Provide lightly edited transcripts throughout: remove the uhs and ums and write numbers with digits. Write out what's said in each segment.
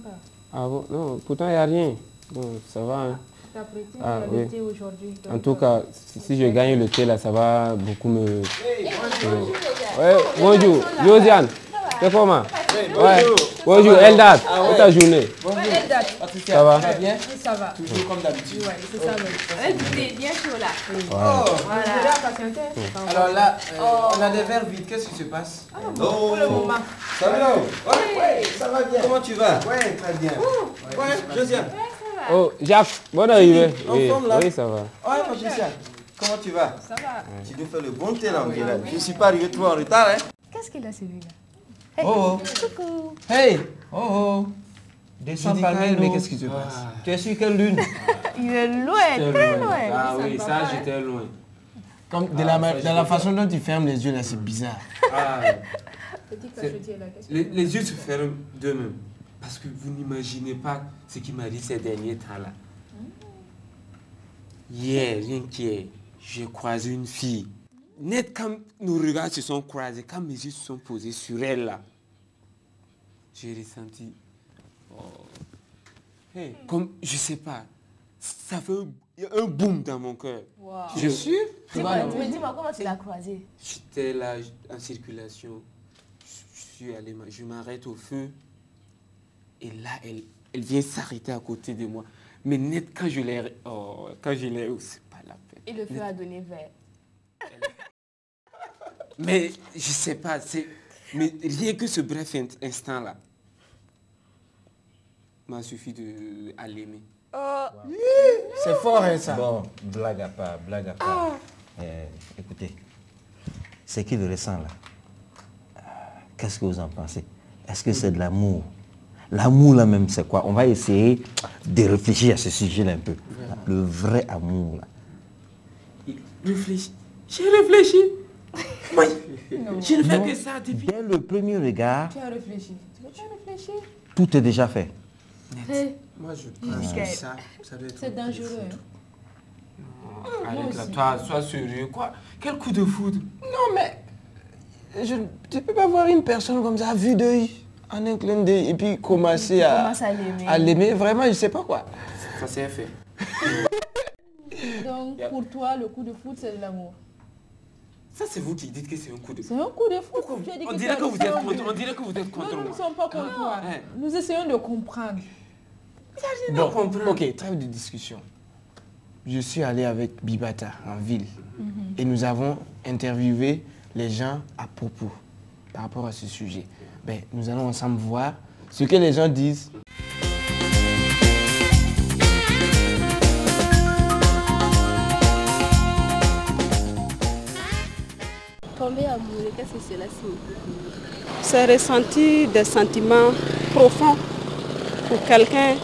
pas. Ah bon? Non, pourtant il n'y a rien. Bon, ça va. Hein. T'apprécies Oui. le thé aujourd'hui. En tout cas, si je gagne le thé là, ça va beaucoup me... Ouais, bonjour. Josiane, c'est comment? Ouais. Bonjour, Eldad. C'est ta journée. Bonjour. Patricia, Ça va? Ça va bien? Oui, ça va. Toujours comme d'habitude. Ouais, c'est ça. Avec du thé, bien chaud là. Voilà. Alors là, on a des verres vides. Qu'est-ce qui se passe? Pour le moment. Salut. Ouais, ça va bien. Comment tu vas? Ouais, très bien. Ouais, Josiane. Oh, Jacques, bonne arrivée. Oui, Ensemble là? oui, ça va. Ouais, Patricia. Comment tu vas? Ça va. Tu dois faire le bon thé là, on dirait. Je ne suis pas arrivé trop en retard, hein? Qu'est-ce qu'il a celui-là? Oh, Coucou. hey, oh. Descends dis parmi Kaido. mais qu'est-ce qui se passe? Tu es sur quelle lune? Il est loin, très loin. Ah Ça oui, ne va ça pas, hein. j'étais loin. Comme de la façon dont tu fermes les yeux là, c'est bizarre. Ah, Petit cachetier là, qu'est-ce que les yeux se ferment d'eux-mêmes. Parce que vous n'imaginez pas ce qui m'arrive ces derniers temps-là. Hier, rien qu'hier, j'ai croisé une fille. Net quand nos regards se sont croisés, quand mes yeux se sont posés sur elle là, j'ai ressenti, comme, je sais pas, ça fait un boom dans mon cœur. Wow. Je suis. Dis-moi, comment tu l'as croisée? J'étais là en circulation, je m'arrête au feu, et là, elle vient s'arrêter à côté de moi. Mais net, quand je l'ai, c'est pas la peine. Et le feu a donné vert. Mais je sais pas, mais rien que ce bref instant-là m'a suffi à l'aimer. C'est fort, hein, ça. Bon, blague à part. Écoutez, ce qu'il ressent là, qu'est-ce que vous en pensez? Est-ce que c'est de l'amour? L'amour là même, c'est quoi? On va essayer de réfléchir à ce sujet-là un peu. Le vrai amour là. Réfléchis. J'ai réfléchi. Oui. Je ne fais que ça depuis. Dès le premier regard, tu as réfléchi. Tu veux pas réfléchir? tout est déjà fait. Moi, je pense que ça doit être... C'est dangereux. Arrête là, toi, sois sérieux. Quoi? Quel coup de foudre? Non, mais tu peux pas voir une personne comme ça à vue d'œil, en un clin d'œil, et puis commencer à l'aimer. Vraiment, je sais pas quoi. Ça s'est fait. Donc, pour toi, le coup de foudre, c'est de l'amour. Ça, c'est vous qui dites que c'est un coup de C'est un coup de foudre. On dirait que vous êtes contre, on dirait que vous êtes contre Nous ne moi. sommes pas contre toi. Nous essayons de comprendre. Bon, ok, trêve de discussion. Je suis allé avec Bibata en ville et nous avons interviewé les gens à propos, par rapport à ce sujet. Ben, nous allons ensemble voir ce que les gens disent. Tomber amoureux, qu'est-ce que cela signifie? C'est ressentir des sentiments profonds pour quelqu'un,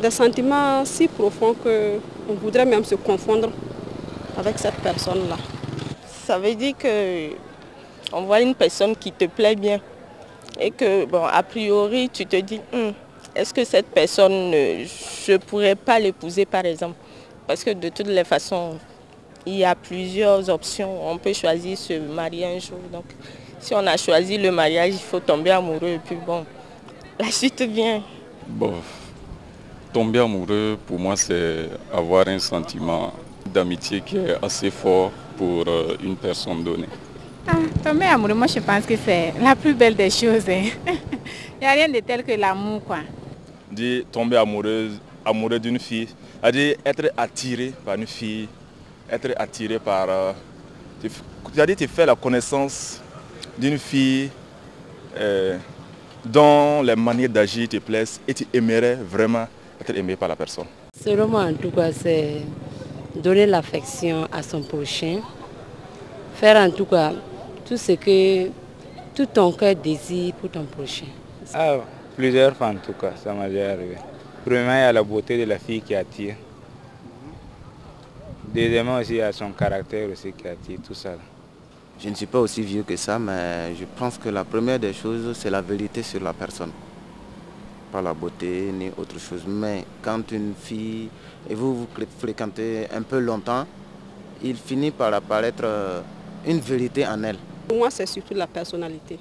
des sentiments si profonds qu'on voudrait même se confondre avec cette personne-là. Ça veut dire qu'on voit une personne qui te plaît bien et que, bon, a priori, tu te dis, est-ce que cette personne, je ne pourrais pas l'épouser par exemple? Parce que de toutes les façons, il y a plusieurs options. On peut choisir se marier un jour. Donc, si on a choisi le mariage, il faut tomber amoureux et puis bon, la suite vient. Bon, tomber amoureux, pour moi, c'est avoir un sentiment d'amitié qui est assez fort pour une personne donnée. Tomber amoureux, moi je pense que c'est la plus belle des choses. Il n'y a rien de tel que l'amour, quoi. Dire tomber amoureux d'une fille, c'est-à-dire être attiré par une fille, être attiré par... c'est-à-dire tu fais la connaissance d'une fille dont les manières d'agir te plaisent et tu aimerais vraiment être aimé par la personne. Selon moi, en tout cas, c'est donner l'affection à son prochain, faire en tout cas tout ce que tout ton cœur désire pour ton prochain. Ah, plusieurs fois en tout cas, ça m'est déjà arrivé. Premièrement, il y a la beauté de la fille qui attire. Deuxièmement aussi, il y a son caractère aussi qui attire, tout ça. Je ne suis pas aussi vieux que ça, mais je pense que la première des choses, c'est la vérité sur la personne. Pas la beauté ni autre chose. Mais quand une fille, et vous fréquentez un peu longtemps, il finit par apparaître une vérité en elle. Pour moi, c'est surtout la personnalité.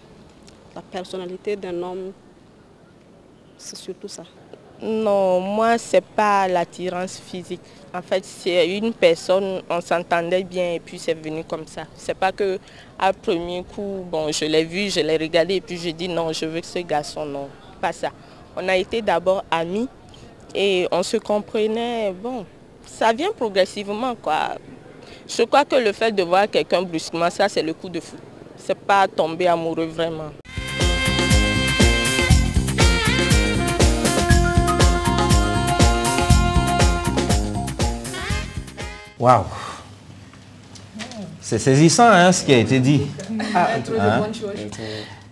La personnalité d'un homme C'est surtout ça. Non, moi, c'est pas l'attirance physique. En fait, c'est une personne, on s'entendait bien et puis c'est venu comme ça. C'est pas que à premier coup, bon, je l'ai vu, je l'ai regardé et puis je dis non, je veux que ce garçon, non, pas ça. On a été d'abord amis et on se comprenait, bon, ça vient progressivement, quoi. Je crois que le fait de voir quelqu'un brusquement, ça c'est le coup de foudre. C'est pas tomber amoureux vraiment. Waouh! C'est saisissant hein, ce qui a été dit.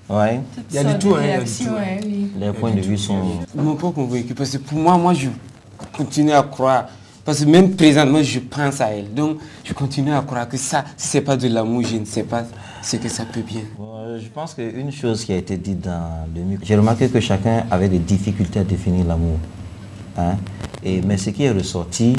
Ouais. Il y a du tout. Hein, les points de vue sont... Ils m'ont pas convaincu parce que pour moi, je continue à croire. Parce que même présentement, je pense à elle. Donc, je continue à croire que ça, si ce n'est pas de l'amour, je ne sais pas ce que ça peut bien. Je pense qu'une chose qui a été dite dans le micro, j'ai remarqué que chacun avait des difficultés à définir l'amour. Hein? Mais ce qui est ressorti,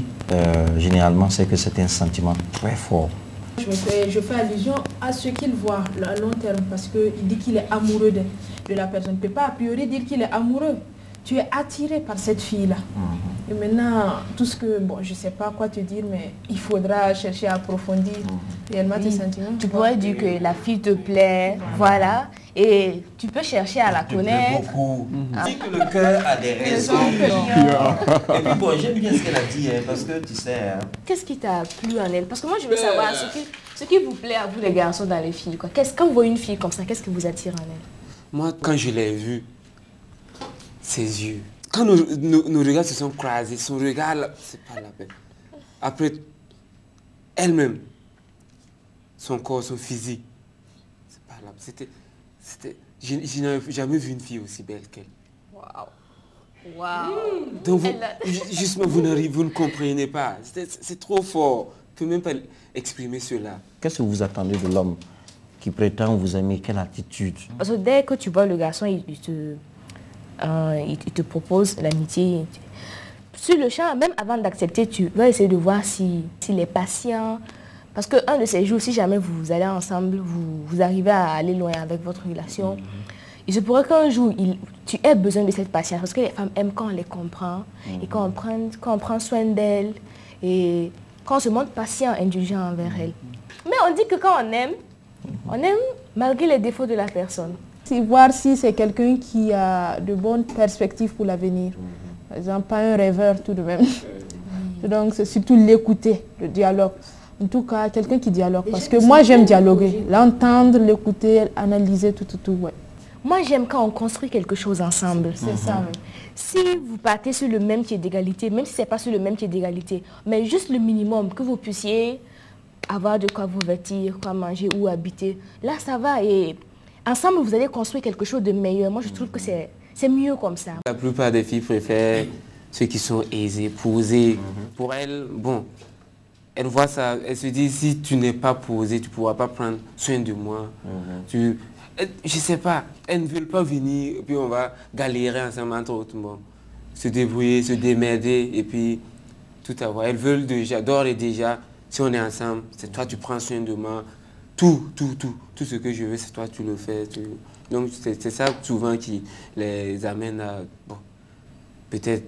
généralement, c'est que c'est un sentiment très fort. Je fais allusion à ce qu'il voit à long terme parce qu'il dit qu'il est amoureux de la personne. Il ne peut pas a priori dire qu'il est amoureux. Tu es attiré par cette fille-là. Et maintenant, tout ce que... Bon, je ne sais pas quoi te dire, mais il faudra chercher à approfondir réellement tes sentiments. Tu pourrais dire que la fille te plaît, voilà. Et tu peux chercher à la connaître. Beaucoup. Dis que le cœur a des raisons. Et puis bon, j'aime bien ce qu'elle a dit, hein, parce que tu sais... Hein. Qu'est-ce qui t'a plu en elle? Parce que moi, je veux savoir ce qui vous plaît à vous, les garçons, dans les filles. Quoi. Quand vous voyez une fille comme ça, qu'est-ce qui vous attire en elle? Moi, quand je l'ai vue, ses yeux. Quand nos regards se sont croisés, son regard, c'est pas la peine. Après, elle-même, son corps, son physique, c'est pas la peine. Je n'avais jamais vu une fille aussi belle qu'elle. Waouh! Waouh! Donc, justement, vous ne comprenez pas. C'est trop fort. Je ne peux même pas exprimer cela. Qu'est-ce que vous attendez de l'homme qui prétend vous aimer? Quelle attitude? Parce que dès que tu vois le garçon, il te propose l'amitié. Sur le champ, même avant d'accepter, tu vas essayer de voir s'il est patient. Parce qu'un de ces jours, si jamais vous allez ensemble, vous arrivez à aller loin avec votre relation, il se pourrait qu'un jour, tu aies besoin de cette patience. Parce que les femmes aiment quand on les comprend, et quand on prend soin d'elles, et quand on se montre patient, indulgent envers elles. Mais on dit que quand on aime malgré les défauts de la personne. Voir si c'est quelqu'un qui a de bonnes perspectives pour l'avenir. Par exemple, pas un rêveur tout de même. Donc c'est surtout l'écouter, le dialogue. En tout cas, quelqu'un qui dialogue. Parce que moi j'aime dialoguer. L'entendre, l'écouter, analyser, tout, ouais. Moi j'aime quand on construit quelque chose ensemble. C'est ça, oui. Si vous partez sur le même pied d'égalité, même si ce n'est pas sur le même pied d'égalité, mais juste le minimum, que vous puissiez avoir de quoi vous vêtir, quoi manger ou habiter, là ça va. Et ensemble, vous allez construire quelque chose de meilleur. Moi, je trouve que c'est mieux comme ça. La plupart des filles préfèrent ceux qui sont aisés, posés. Pour elles, bon, elles voient ça, elles se disent, si tu n'es pas posé, tu ne pourras pas prendre soin de moi. Je ne sais pas, elles ne veulent pas venir, et puis on va galérer ensemble entre autres. Bon, se débrouiller, se démerder, et puis tout avoir. Elles veulent déjà, d'ores et déjà, si on est ensemble, c'est toi, tu prends soin de moi. Tout ce que je veux, c'est toi, tu le fais. Donc, c'est ça souvent qui les amène à, bon, peut-être,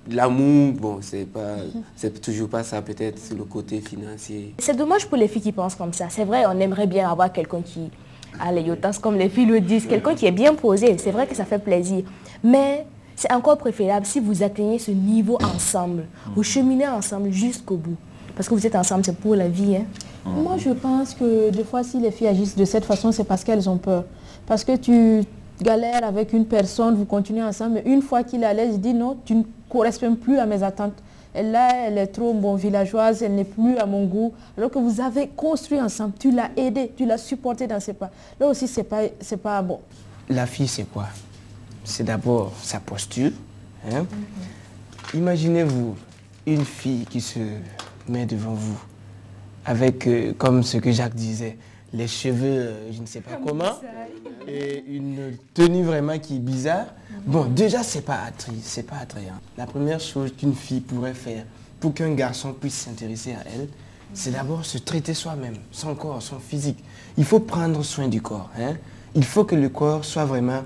l'amour, bon, c'est toujours pas ça, peut-être, c'est le côté financier. C'est dommage pour les filles qui pensent comme ça. C'est vrai, on aimerait bien avoir quelqu'un qui a les yotas, comme les filles le disent, quelqu'un qui est bien posé. C'est vrai que ça fait plaisir. Mais c'est encore préférable si vous atteignez ce niveau ensemble. Vous cheminez ensemble jusqu'au bout. Parce que vous êtes ensemble, c'est pour la vie, hein. Moi, je pense que des fois, si les filles agissent de cette façon, c'est parce qu'elles ont peur. Parce que tu galères avec une personne, vous continuez ensemble, mais une fois qu'il est à l'aise, il dit non, tu ne corresponds plus à mes attentes. Et là, elle est trop bon villageoise, elle n'est plus à mon goût. Alors que vous avez construit ensemble, tu l'as aidé, tu l'as supporté dans ses pas. Là aussi, c'est pas bon. La fille, c'est quoi? C'est d'abord sa posture. Hein? Imaginez-vous une fille qui se met devant vous avec, comme ce que Jacques disait, les cheveux, je ne sais pas comment, et une tenue vraiment qui est bizarre. Bon, déjà, c'est pas attrayant. La première chose qu'une fille pourrait faire pour qu'un garçon puisse s'intéresser à elle, c'est d'abord se traiter soi-même, son corps, son physique. Il faut prendre soin du corps. Hein? Il faut que le corps soit vraiment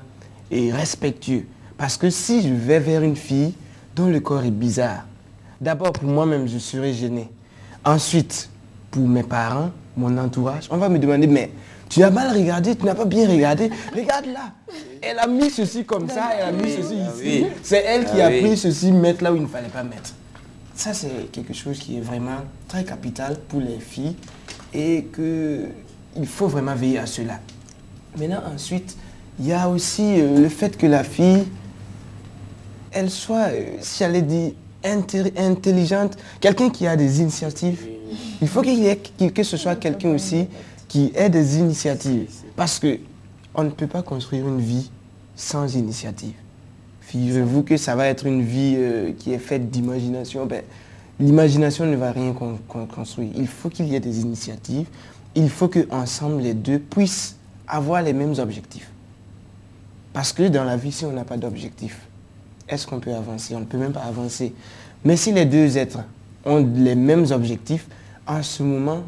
respectueux. Parce que si je vais vers une fille dont le corps est bizarre, d'abord pour moi-même, je serai gêné. Ensuite, pour mes parents, mon entourage, on va me demander, mais tu as mal regardé, tu n'as pas bien regardé. Regarde là, elle a mis ceci comme ça, elle a mis ceci ici. Oui. C'est elle qui a pris ceci, mettre là où il ne fallait pas mettre. Ça, c'est quelque chose qui est vraiment très capital pour les filles et qu'il faut vraiment veiller à cela. Maintenant, ensuite, il y a aussi le fait que la fille, elle soit, si j'allais dire, intelligente, quelqu'un qui a des initiatives. Il faut que ce soit quelqu'un aussi qui ait des initiatives. Parce qu'on ne peut pas construire une vie sans initiative. Figurez-vous que ça va être une vie qui est faite d'imagination. Ben, l'imagination ne va rien construire. Il faut qu'il y ait des initiatives. Il faut qu'ensemble, les deux puissent avoir les mêmes objectifs. Parce que dans la vie, si on n'a pas d'objectif, est-ce qu'on peut avancer? On ne peut même pas avancer. Mais si les deux êtres ont les mêmes objectifs, en ce moment,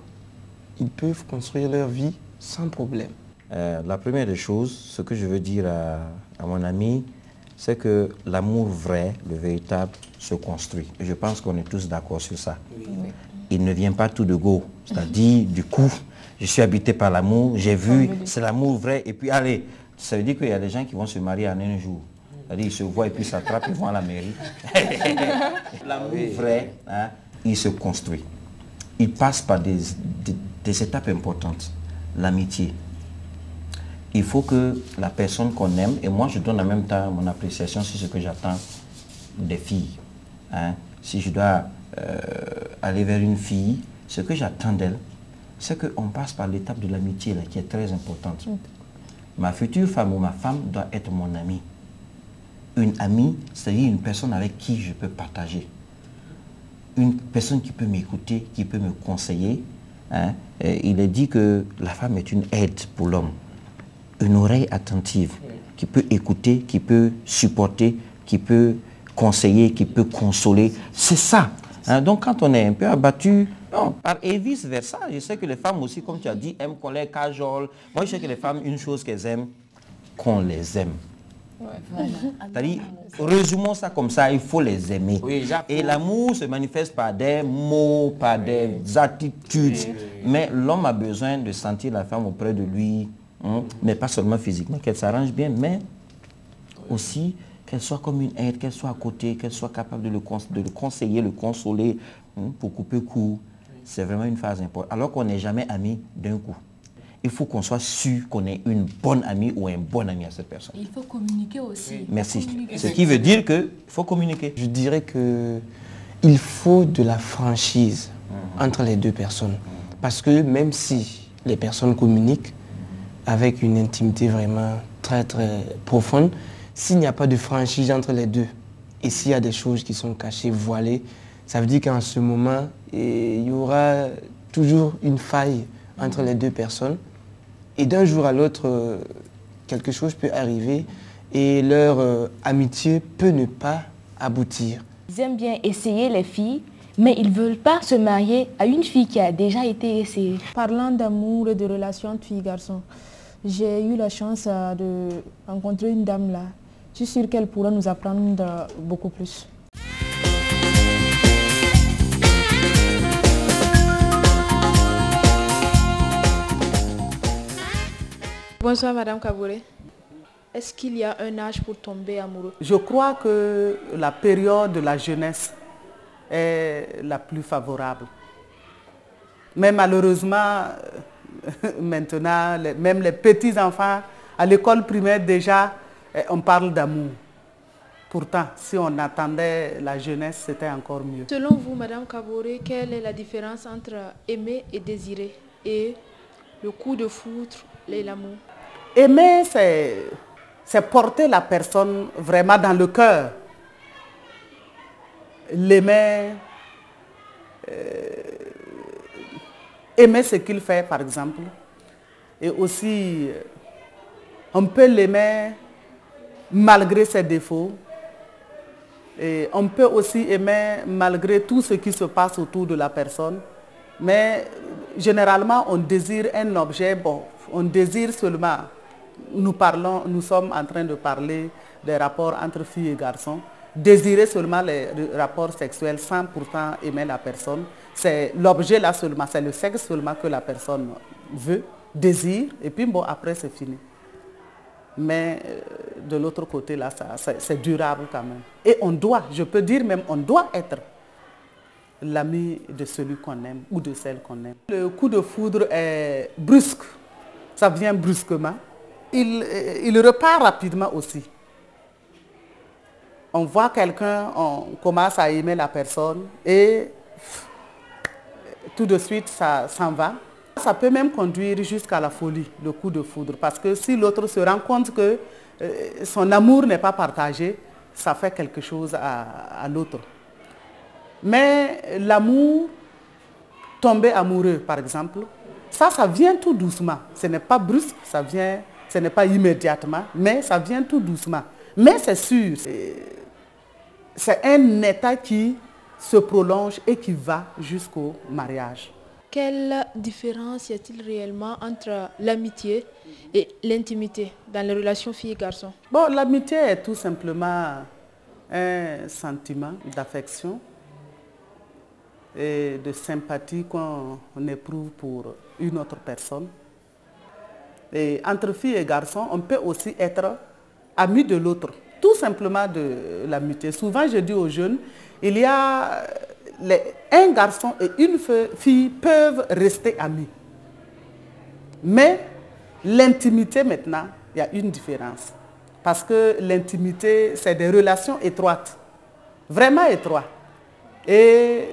ils peuvent construire leur vie sans problème. La première des choses, ce que je veux dire à mon ami, c'est que l'amour vrai, le véritable, se construit. Et je pense qu'on est tous d'accord sur ça. Oui. Il ne vient pas tout de go. C'est-à-dire, du coup, je suis habité par l'amour, j'ai vu, c'est l'amour vrai, et puis allez, ça veut dire qu'il y a des gens qui vont se marier en un jour. C'est-à-dire, ils se voient et puis s'attrapent, ils vont à la mairie. L'amour vrai, hein, il se construit. Il passe par des étapes importantes. L'amitié. Il faut que la personne qu'on aime, et moi je donne en même temps mon appréciation sur ce que j'attends des filles. Hein. Si je dois aller vers une fille, ce que j'attends d'elle, c'est qu'on passe par l'étape de l'amitié qui est très importante. Ma future femme ou ma femme doit être mon amie. Une amie, c'est-à-dire une personne avec qui je peux partager. Une personne qui peut m'écouter, qui peut me conseiller. Hein. Il est dit que la femme est une aide pour l'homme. Une oreille attentive, qui peut écouter, qui peut supporter, qui peut conseiller, qui peut consoler. C'est ça. Hein. Donc quand on est un peu abattu, non, et vice versa, je sais que les femmes aussi, comme tu as dit, aiment qu'on les cajole. Moi je sais que les femmes, une chose qu'elles aiment, qu'on les aime. Ouais, voilà. C'est-à-dire, résumons ça comme ça, il faut les aimer. Oui, et l'amour se manifeste par des mots, par des attitudes. Mais l'homme a besoin de sentir la femme auprès de lui, hein, mais pas seulement physiquement, qu'elle s'arrange bien, mais aussi qu'elle soit comme une aide, qu'elle soit à côté, qu'elle soit capable de le conseiller, le consoler, hein, pour couper court. C'est vraiment une phase importante. Alors qu'on n'est jamais amis d'un coup. Il faut qu'on soit sûr qu'on est une bonne amie ou un bon ami à cette personne. Il faut communiquer aussi. Merci. Ce qui veut dire qu'il faut communiquer. Je dirais qu'il faut de la franchise entre les deux personnes. Parce que même si les personnes communiquent avec une intimité vraiment très très profonde, s'il n'y a pas de franchise entre les deux, et s'il y a des choses qui sont cachées, voilées, ça veut dire qu'en ce moment, il y aura toujours une faille entre les deux personnes. Et d'un jour à l'autre, quelque chose peut arriver et leur amitié peut ne pas aboutir. Ils aiment bien essayer les filles, mais ils ne veulent pas se marier à une fille qui a déjà été essayée. Parlant d'amour et de relations entre filles et garçons, j'ai eu la chance de rencontrer une dame là. Je suis sûre qu'elle pourra nous apprendre beaucoup plus. Bonsoir Madame Kabouré. Est-ce qu'il y a un âge pour tomber amoureux? Je crois que la période de la jeunesse est la plus favorable. Mais malheureusement, maintenant, même les petits-enfants, à l'école primaire déjà, on parle d'amour. Pourtant, si on attendait la jeunesse, c'était encore mieux. Selon vous, Madame Kabouré, quelle est la différence entre aimer et désirer et le coup de foudre et l'amour? Aimer, c'est porter la personne vraiment dans le cœur. L'aimer, aimer ce qu'il fait, par exemple. Et aussi, on peut l'aimer malgré ses défauts. Et on peut aussi aimer malgré tout ce qui se passe autour de la personne. Mais généralement, on désire un objet, bon, on désire seulement. Nous sommes en train de parler des rapports entre filles et garçons, désirer seulement les rapports sexuels sans pourtant aimer la personne. C'est l'objet là seulement, c'est le sexe seulement que la personne veut, désire, et puis bon, après c'est fini. Mais de l'autre côté là, c'est durable quand même. Et on doit, je peux dire même, on doit être l'ami de celui qu'on aime ou de celle qu'on aime. Le coup de foudre est brusque, ça vient brusquement. Il repart rapidement aussi. On voit quelqu'un, on commence à aimer la personne et tout de suite ça s'en va. Ça peut même conduire jusqu'à la folie, le coup de foudre, parce que si l'autre se rend compte que son amour n'est pas partagé, ça fait quelque chose à l'autre. Mais l'amour, tomber amoureux par exemple, ça vient tout doucement. Ce n'est pas brusque, ça vient, ce n'est pas immédiatement, mais ça vient tout doucement. Mais c'est sûr, c'est un état qui se prolonge et qui va jusqu'au mariage. Quelle différence y a-t-il réellement entre l'amitié et l'intimité dans les relations filles et garçons? Bon, l'amitié est tout simplement un sentiment d'affection et de sympathie qu'on éprouve pour une autre personne. Et entre filles et garçons, on peut aussi être amis de l'autre, tout simplement de l'amitié. Souvent, je dis aux jeunes, il y a un garçon et une fille peuvent rester amis. Mais l'intimité maintenant, il y a une différence. Parce que l'intimité, c'est des relations étroites, vraiment étroites. Et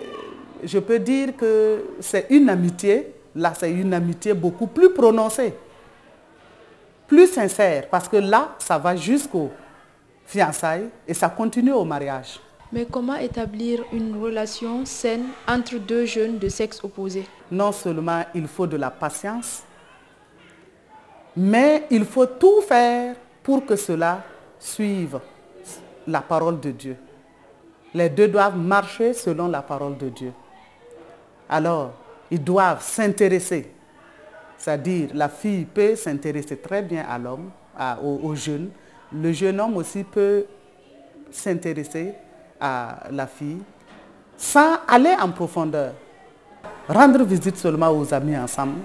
je peux dire que c'est une amitié, là c'est une amitié beaucoup plus prononcée, plus sincère, parce que là, ça va jusqu'aux fiançailles et ça continue au mariage. Mais comment établir une relation saine entre deux jeunes de sexe opposé? Non seulement il faut de la patience, mais il faut tout faire pour que cela suive la parole de Dieu. Les deux doivent marcher selon la parole de Dieu. Alors, ils doivent s'intéresser. C'est-à-dire, la fille peut s'intéresser très bien à l'homme, au jeune. Le jeune homme aussi peut s'intéresser à la fille sans aller en profondeur. Rendre visite seulement aux amis ensemble,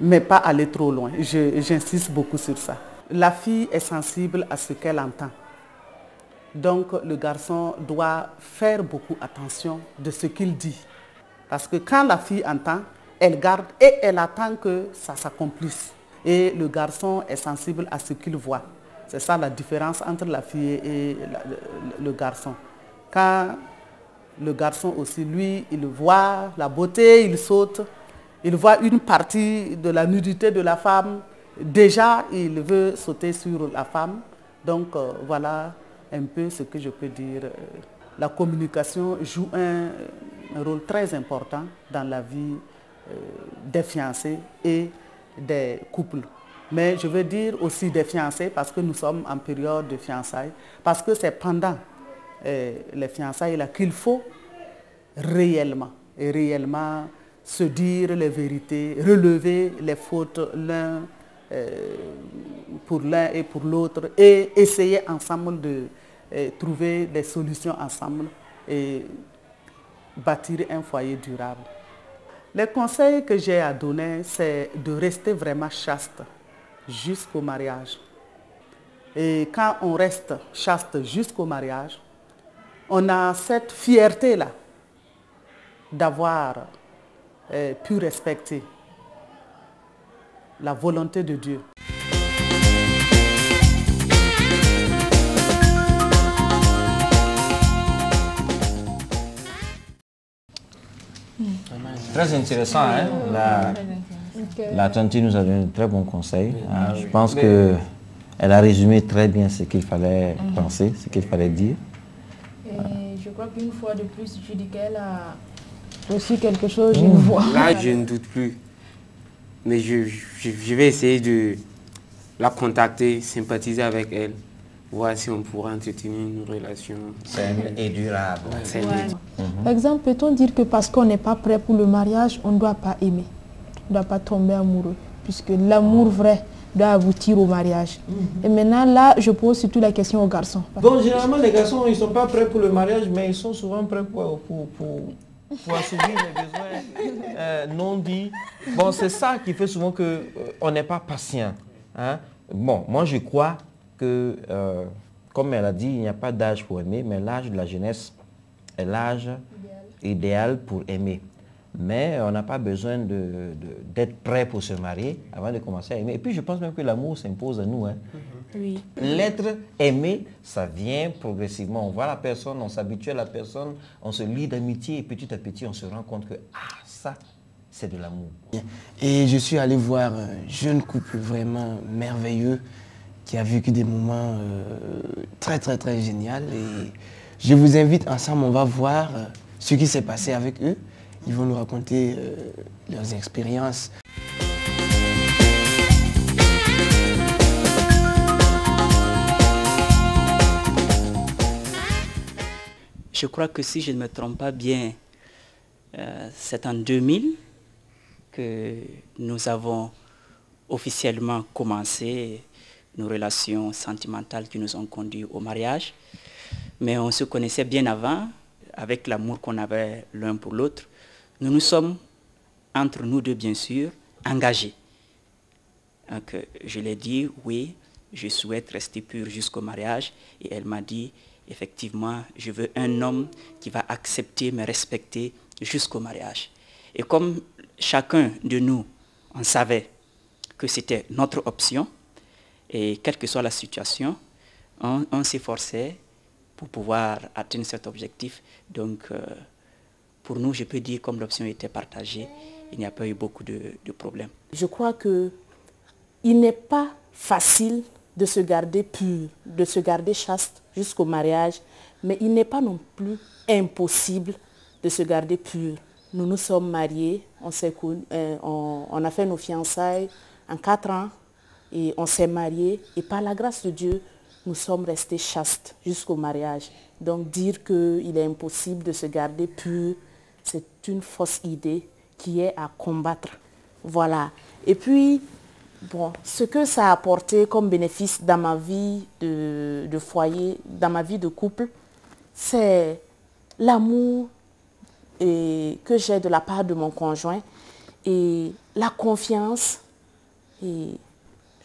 mais pas aller trop loin. J'insiste beaucoup sur ça. La fille est sensible à ce qu'elle entend. Donc le garçon doit faire beaucoup attention de ce qu'il dit. Parce que quand la fille entend, elle garde et elle attend que ça s'accomplisse. Et le garçon est sensible à ce qu'il voit. C'est ça la différence entre la fille et le garçon. Quand le garçon aussi, lui, il voit la beauté, il saute, il voit une partie de la nudité de la femme, déjà il veut sauter sur la femme. Donc voilà un peu ce que je peux dire. La communication joue un rôle très important dans la vie des fiancés et des couples. Mais je veux dire aussi des fiancés parce que nous sommes en période de fiançailles, parce que c'est pendant les fiançailles là qu'il faut réellement se dire les vérités, relever les fautes l'un pour l'un et pour l'autre et essayer ensemble de trouver des solutions ensemble et bâtir un foyer durable. Les conseils que j'ai à donner, c'est de rester vraiment chaste jusqu'au mariage. Et quand on reste chaste jusqu'au mariage, on a cette fierté-là d'avoir pu respecter la volonté de Dieu. Très intéressant, hein? La tante nous a donné de très bons conseils. Je pense qu'elle a résumé très bien ce qu'il fallait penser, ce qu'il fallait dire. Et je crois qu'une fois de plus, je dis qu'elle a reçu quelque chose, une voix. Là, je ne doute plus. Mais je vais essayer de la contacter, sympathiser avec elle, voir si on pourra entretenir une relation saine et durable. Par exemple, peut-on dire que parce qu'on n'est pas prêt pour le mariage, on ne doit pas aimer, on ne doit pas tomber amoureux, puisque l'amour vrai doit aboutir au mariage. Et maintenant, là, je pose surtout la question aux garçons. Bon, généralement, les garçons, ils ne sont pas prêts pour le mariage, mais ils sont souvent prêts pour assouvir les besoins non dits. Bon, c'est ça qui fait souvent qu'on n'est pas patient. Hein? Bon, moi, je crois que, comme elle a dit, il n'y a pas d'âge pour aimer, mais l'âge de la jeunesse est l'âge idéal pour aimer. Mais on n'a pas besoin d'être prêt pour se marier avant de commencer à aimer. Et puis je pense même que l'amour s'impose à nous. Hein. Oui. L'être aimé, ça vient progressivement. On voit la personne, on s'habitue à la personne, on se lie d'amitié et petit à petit on se rend compte que ça, c'est de l'amour. Et je suis allé voir un jeune couple vraiment merveilleux qui a vécu des moments très géniaux. Et je vous invite ensemble, on va voir ce qui s'est passé avec eux. Ils vont nous raconter leurs expériences. Je crois que si je ne me trompe pas bien, c'est en 2000 que nous avons officiellement commencé nos relations sentimentales qui nous ont conduits au mariage. Mais on se connaissait bien avant, avec l'amour qu'on avait l'un pour l'autre. Nous nous sommes, entre nous deux bien sûr, engagés. Donc, je lui ai dit, oui, je souhaite rester pure jusqu'au mariage. Et elle m'a dit, effectivement, je veux un homme qui va accepter, me respecter jusqu'au mariage. Et comme chacun de nous, on savait que c'était notre option, et quelle que soit la situation, on s'efforçait pour pouvoir atteindre cet objectif. Donc, pour nous, je peux dire, comme l'option était partagée, il n'y a pas eu beaucoup de problèmes. Je crois qu'il n'est pas facile de se garder pur, de se garder chaste jusqu'au mariage, mais il n'est pas non plus impossible de se garder pur. Nous nous sommes mariés, on a fait nos fiançailles en 4 ans et on s'est mariés et par la grâce de Dieu, nous sommes restés chastes jusqu'au mariage. Donc dire qu'il est impossible de se garder pur, c'est une fausse idée qui est à combattre. Voilà. Et puis, bon, ce que ça a apporté comme bénéfice dans ma vie de foyer, dans ma vie de couple, c'est l'amour que j'ai de la part de mon conjoint et la confiance. Et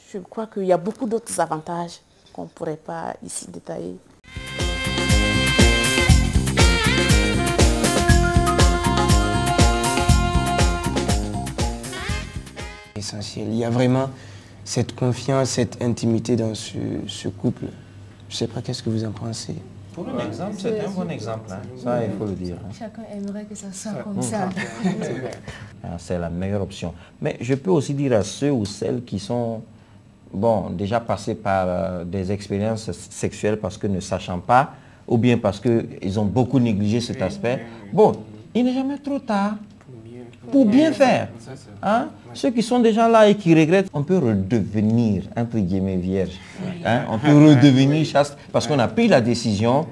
je crois qu'il y a beaucoup d'autres avantages qu'on ne pourrait pas ici détailler. Essentiel. Il y a vraiment cette confiance, cette intimité dans ce couple. Je ne sais pas qu'est-ce que vous en pensez. Pour un exemple, c'est un bon exemple. Hein. Ça, il faut le dire. Hein. Chacun aimerait que ça soit comme ça. C'est la meilleure option. Mais je peux aussi dire à ceux ou celles qui sont déjà passés par des expériences sexuelles parce que ne sachant pas, ou bien parce qu'ils ont beaucoup négligé cet aspect. Bon, il n'est jamais trop tard pour bien faire. Hein? Ceux qui sont déjà là et qui regrettent, on peut redevenir, entre guillemets, vierge. Hein? On peut redevenir chaste parce qu'on a pris la décision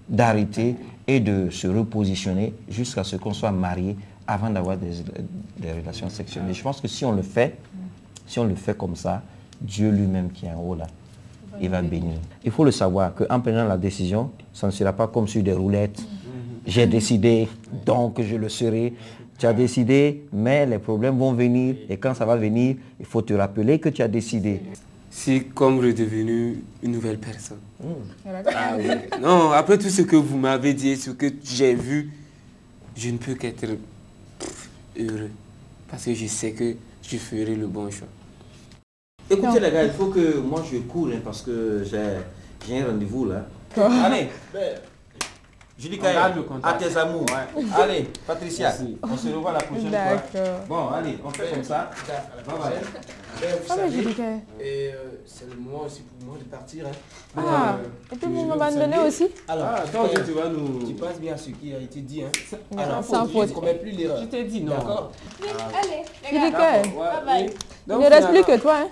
d'arrêter et de se repositionner jusqu'à ce qu'on soit marié avant d'avoir des relations sexuelles. Et je pense que si on le fait comme ça, Dieu lui-même qui est en haut là, il va bénir. Il faut le savoir qu'en prenant la décision, ça ne sera pas comme sur des roulettes. J'ai décidé, donc je le serai. Tu as décidé, mais les problèmes vont venir. Et quand ça va venir, il faut te rappeler que tu as décidé. C'est comme redevenu une nouvelle personne. Ah, oui. Non, après tout ce que vous m'avez dit, ce que j'ai vu, je ne peux qu'être heureux. Parce que je sais que je ferai le bon choix. Écoutez les gars, il faut que moi je cours hein, parce que j'ai un rendez-vous là. Allez, Julie Kaye, à tes amours. Ouais. Allez, Patricia, on se revoit la prochaine fois. Bon, allez, on fait comme ça. Bye bye. Et c'est le moment aussi pour moi de partir. Hein. Et puis vous m'abandonnez aussi. Alors, tu passes bien à ce qui a été dit. Hein. Alors, sans faute. Je ne commets plus l'erreur. Je t'ai dit non. D'accord. Allez, Julie Kaye, il ne reste plus que toi. Hein.